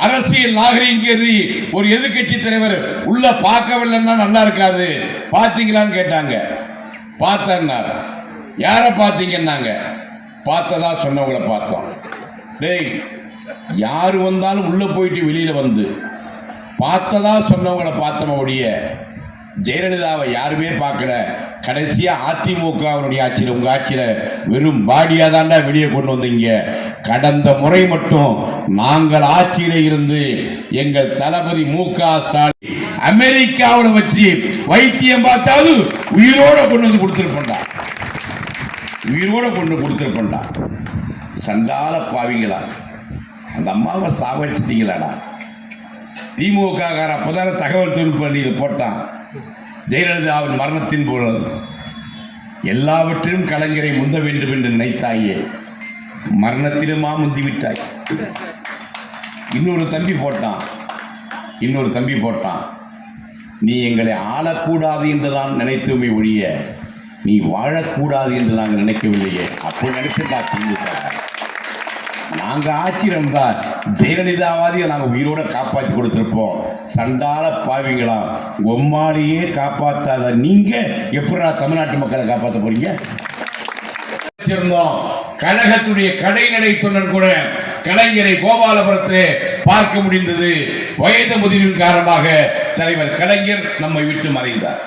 அரசியல் நாகரிகங்கிறது ஒரு எதிர்கட்சி தலைவர் உள்ள பார்க்கவில்லைன்னா நல்லா இருக்காது. பாத்தீங்களான்னு கேட்டாங்க. பார்த்தேன்னாரு. யார பாத்தீங்கன்னாங்க. பார்த்ததா சொன்னவங்களை பார்த்தோம். டேய், யாரு வந்தாலும் உள்ள போயிட்டு வெளியில வந்து பார்த்ததா சொன்னவங்களை பார்த்தோம். ஒழிய ஜெயலலிதாவை யாருமே பார்க்கல. கடைசியா அதிமுக ஆட்சியில் உங்க ஆட்சியில வெறும் பாடியா தாண்டா வெளியே கொண்டு வந்தீங்க. கடந்த முறை மட்டும் நாங்கள் ஆட்சியில இருந்து எங்கள் தளபதி மு.க. ஸ்டாலின் அமெரிக்காவில் வச்சு வைத்தியம் பார்த்தாது உயிரோட கொண்டு வந்து கொடுத்திருப்பா. உயிரோட கொண்டு கொடுத்திருப்பா. சண்டால பாவிங்களா, அந்த அம்மாவை சாவடிச்சிட்டீங்களாடா. திமுக அப்பதான தகவல் தொழில்நுட்ப இதை போட்டான். ஜெயலலிதாவின் மரணத்தின் போது எல்லாவற்றிலும் கலைஞரை முந்த வேண்டும் என்று நினைத்தாயே, மரணத்திலுமா முந்திவிட்டாய். இன்னொரு தம்பி போட்டான். நீ எங்களை ஆளக்கூடாது என்றுதான் நினைத்தோமே ஒழிய நீ வாழக்கூடாது என்று நாங்கள் நினைக்கவில்லையே. அப்படி நினைச்சிருந்தா திமுக நாங்க ஆட்சி இருந்தால் ஜெயலலிதாவாதியை நாங்கள் உயிரோட காப்பாற்றி கொடுத்திருப்போம். சண்டால பாவிங்களா, உம்மாலேயே காப்பாற்றாத நீங்க எப்படா தமிழ்நாட்டு மக்களை காப்பாற்ற போறீங்க? கழகத்துடைய கடைநடை தொண்டன் கூட கலைஞரை கோபாலபுரத்தை பார்க்க முடிந்தது. வயது முதிர்வின் காரணமாக தலைவர் கலைஞர் நம்மை விட்டு மறைந்தார்.